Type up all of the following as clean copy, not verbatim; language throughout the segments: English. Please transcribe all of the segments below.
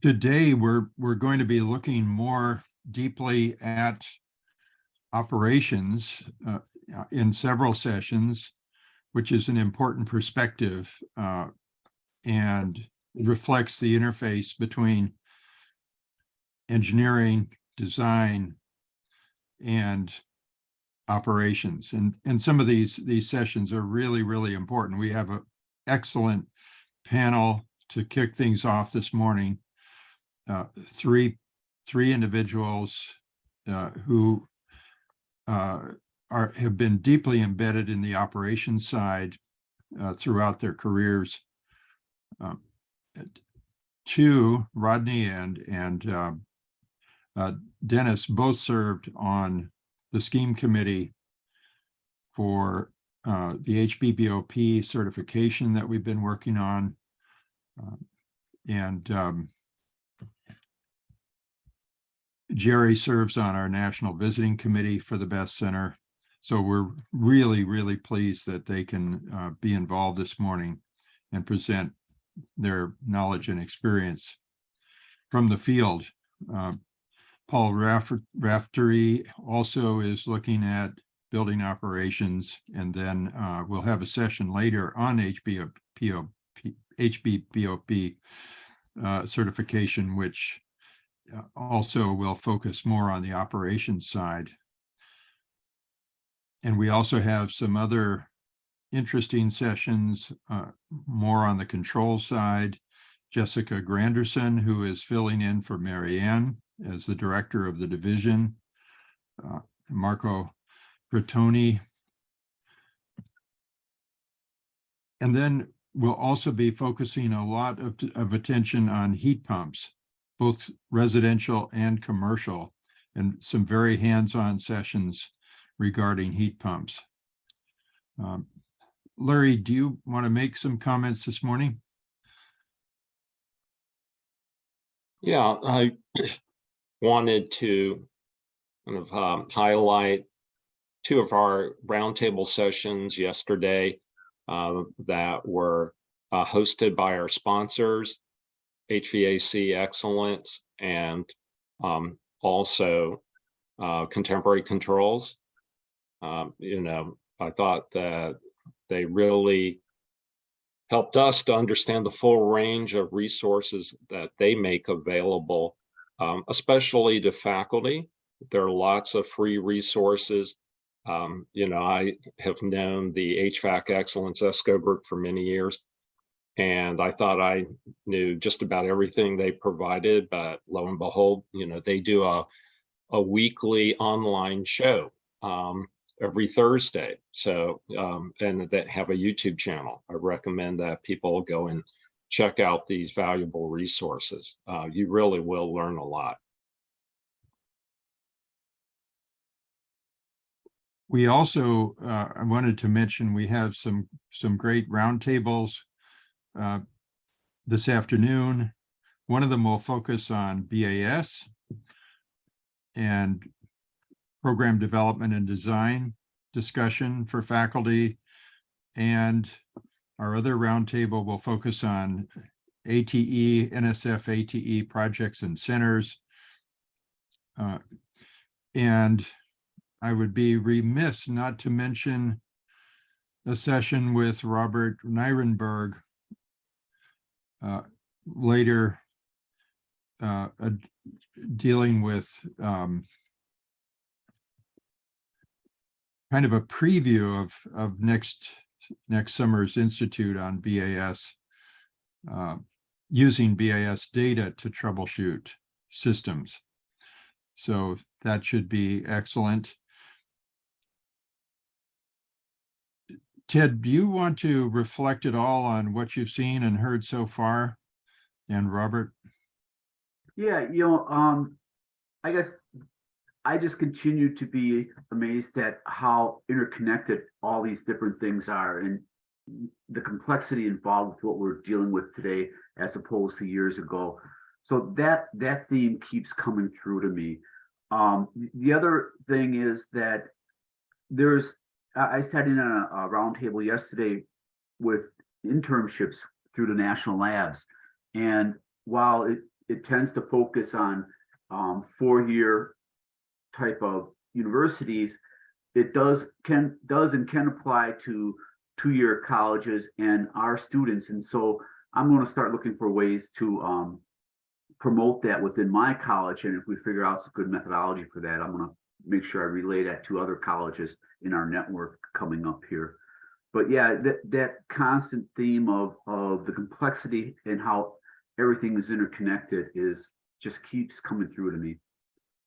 Today, we're going to be looking more deeply at operations in several sessions, which is an important perspective and reflects the interface between engineering, design, and operations. And some of these sessions are really, really important. We have an excellent panel to kick things off this morning. Three individuals who have been deeply embedded in the operations side throughout their careers. Two, Rodney and Dennis, both served on the scheme committee for the HBBOP certification that we've been working on. Jerry serves on our National Visiting Committee for the Best Center. So we're really, really pleased that they can be involved this morning and present their knowledge and experience from the field. Paul Raftery also is looking at building operations, and then we'll have a session later on HBBOP certification, which also will focus more on the operations side. And we also have some other interesting sessions, more on the control side. Jessica Granderson, who is filling in for Marianne as the director of the division. Marco Bertoni. And then we'll also be focusing a lot of attention on heat pumps, both residential and commercial, and some very hands-on sessions regarding heat pumps. Larry, do you want to make some comments this morning? Yeah, I wanted to kind of highlight two of our roundtable sessions yesterday that were hosted by our sponsors, HVAC Excellence, and also Contemporary Controls. I thought that they really helped us to understand the full range of resources that they make available, especially to faculty. There are lots of free resources. I have known the HVAC Excellence ESCO group for many years, and I thought I knew just about everything they provided, but lo and behold, they do a weekly online show every Thursday. So, and they have a YouTube channel. I recommend that people go and check out these valuable resources. You really will learn a lot. We also, I wanted to mention, we have some great roundtables this afternoon. One of them will focus on BAS and program development and design discussion for faculty. And our other roundtable will focus on ATE, NSF ATE projects and centers. And I would be remiss not to mention a session with Robert Nirenberg later, dealing with kind of a preview of next summer's Institute on BAS, using BAS data to troubleshoot systems. So that should be excellent. Ted, do you want to reflect at all on what you've seen and heard so far? And Robert? Yeah, I guess I just continue to be amazed at how interconnected all these different things are and the complexity involved with what we're dealing with today as opposed to years ago. So that theme keeps coming through to me. The other thing is that I sat in on a roundtable yesterday with internships through the national labs, and while it tends to focus on 4-year type of universities. It can apply to 2-year colleges and our students. And so I'm going to start looking for ways to promote that within my college. And if we figure out some good methodology for that, I'm going to make sure I relay that to other colleges in our network coming up here. But yeah, that constant theme of the complexity and how everything is interconnected just keeps coming through to me.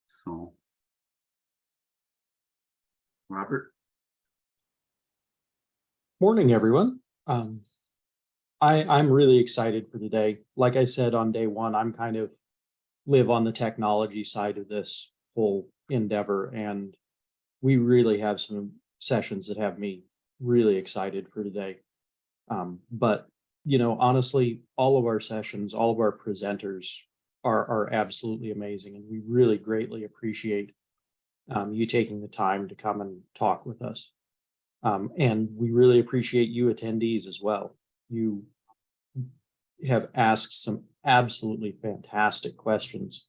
So, Robert? Morning, everyone. I'm really excited for today. Like I said on day one, I'm kind of live on the technology side of this whole endeavor, and we really have some sessions that have me really excited for today. But you know, honestly, all of our sessions, all of our presenters are absolutely amazing, and we really greatly appreciate you taking the time to come and talk with us. And we really appreciate you attendees as well. You have asked some absolutely fantastic questions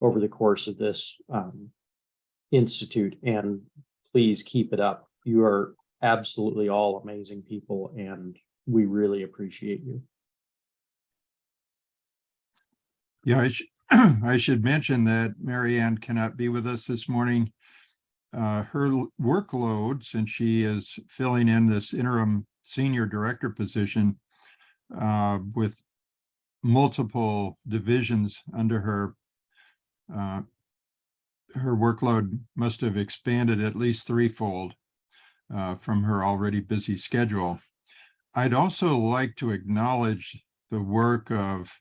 over the course of this institute, and please keep it up. You are absolutely all amazing people, and we really appreciate you. Yeah, I should mention that Mary Ann cannot be with us this morning. Her workload, since she is filling in this interim senior director position with multiple divisions under her, her workload must have expanded at least threefold from her already busy schedule. I'd also like to acknowledge the work of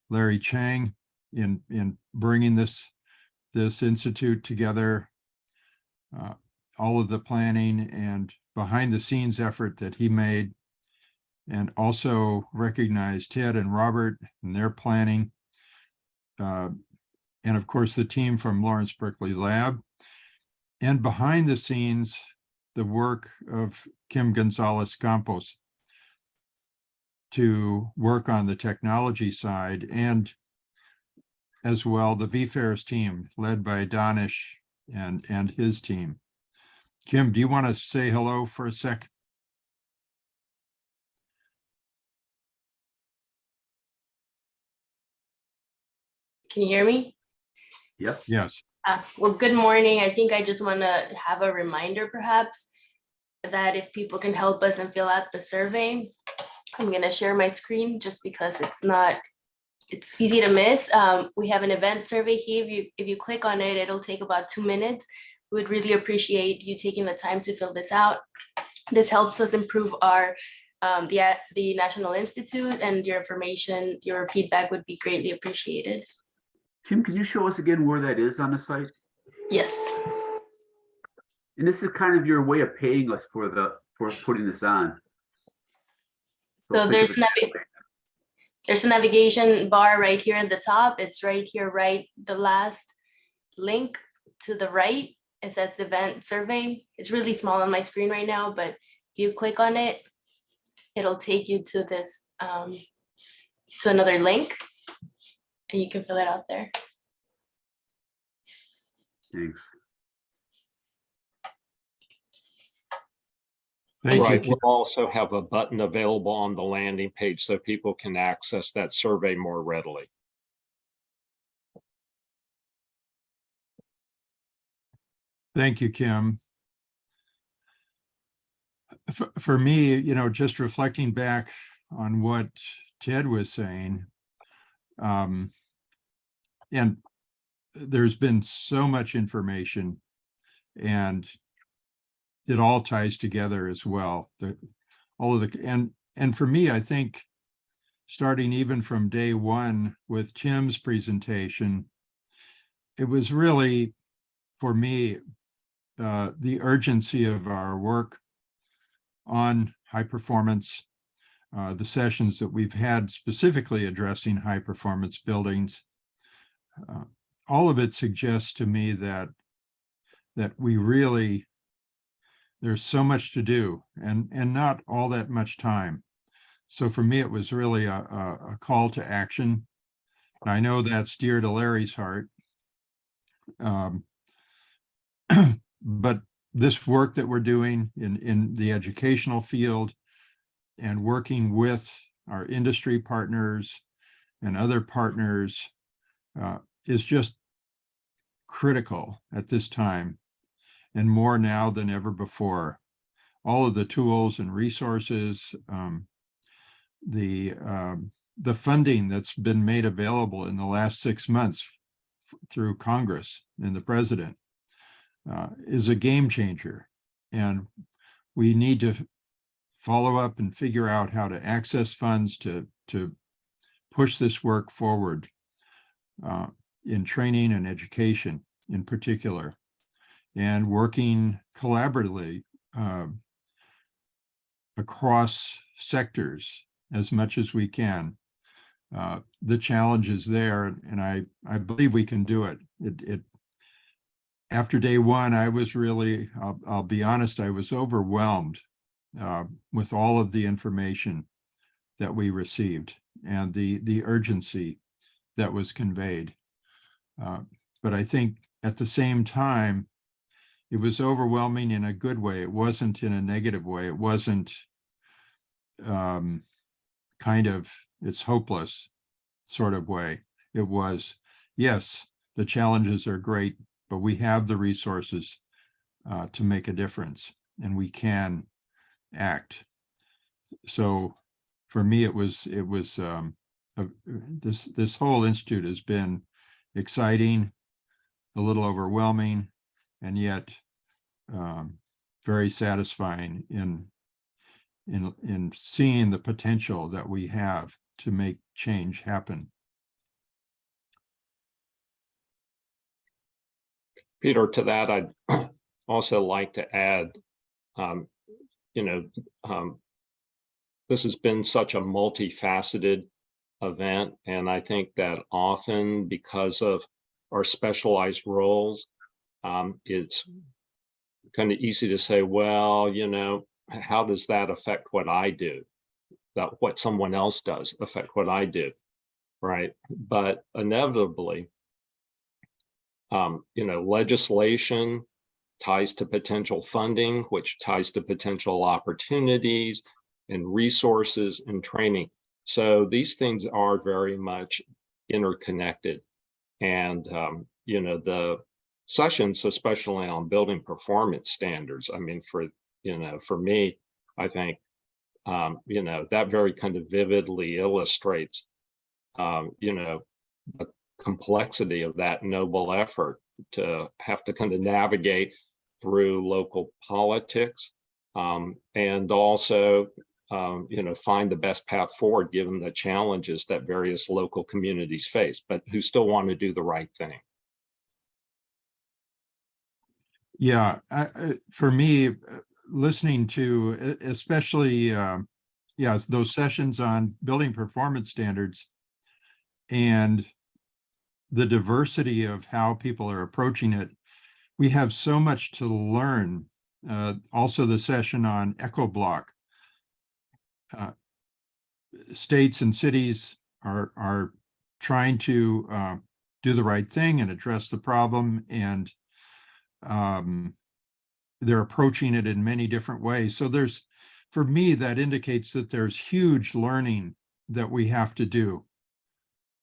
Larry Chang in bringing this institute together, all of the planning and behind the scenes effort that he made, and also recognize Ted and Robert and their planning. And of course, the team from Lawrence Berkeley Lab, and behind the scenes, the work of Kim Gonzalez Campos to work on the technology side, and as well the VFairs team led by Danish and his team. Kim, do you want to say hello for a sec? Can you hear me? Yep. Yes. Well, good morning. I think I just want to have a reminder perhaps that if people can help us and fill out the survey, I'm going to share my screen just because it's easy to miss. We have an event survey here. If you click on it, it'll take about 2 minutes. We would really appreciate you taking the time to fill this out. This helps us improve our the National Institute, and your information, your feedback would be greatly appreciated. Kim, can you show us again where that is on the site? Yes. And this is kind of your way of paying us for putting this on. So there's a navigation bar right here at the top. It's right here, right? The last link to the right, it says event survey. It's really small on my screen right now, but if you click on it, it'll take you to this, to another link, and you can fill it out there. Thanks. Thank Right, you. we'll also have a button available on the landing page so people can access that survey more readily. Thank you, Kim. For me, you know, just reflecting back on what Ted was saying, and there's been so much information, and it all ties together as well. And for me, I think starting even from day one with Tim's presentation, it was really, for me, the urgency of our work on high performance, the sessions that we've had specifically addressing high performance buildings. All of it suggests to me that we really, there's so much to do and not all that much time. So for me, it was really a call to action I know that's dear to Larry's heart. But this work that we're doing in the educational field and working with our industry partners and other partners is just critical at this time, and more now than ever before. All of the tools and resources, the funding that's been made available in the last 6 months through Congress and the president is a game changer. And we need to follow up and figure out how to access funds to push this work forward in training and education in particular, and working collaboratively across sectors as much as we can. The challenge is there, and I believe we can do it. After day one, I was really, I'll be honest, I was overwhelmed with all of the information that we received and the urgency that was conveyed. But I think at the same time, it was overwhelming in a good way. It wasn't in a negative way. It wasn't kind of, it's hopeless sort of way. It was, yes, the challenges are great, but we have the resources to make a difference, and we can act. So for me, this whole institute has been exciting, a little overwhelming, and yet very satisfying in seeing the potential that we have to make change happen. Peter, to that, I'd also like to add, this has been such a multifaceted event, and I think that often because of our specialized roles, it's kind of easy to say, well, how does that affect what I do? That what someone else does affect what I do, right? But inevitably, legislation ties to potential funding, which ties to potential opportunities and resources and training. So these things are very much interconnected. And, the sessions, especially on building performance standards, I mean, for me, I think, that very kind of vividly illustrates, the complexity of that noble effort to have to kind of navigate through local politics, and also, find the best path forward given the challenges that various local communities face, but who still want to do the right thing. Yeah, for me, listening to especially, those sessions on building performance standards and the diversity of how people are approaching it, we have so much to learn. Also, the session on EcoBlock. States and cities are trying to do the right thing and address the problem, and they're approaching it in many different ways. So for me, that indicates that there's huge learning that we have to do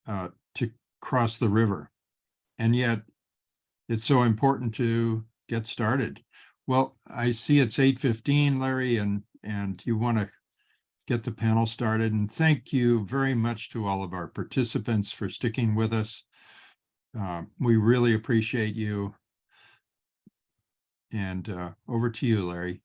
to cross the river. And yet it's so important to get started. Well, I see it's 8:15, Larry, and you want to get the panel started. And thank you very much to all of our participants for sticking with us. We really appreciate you. And over to you, Larry.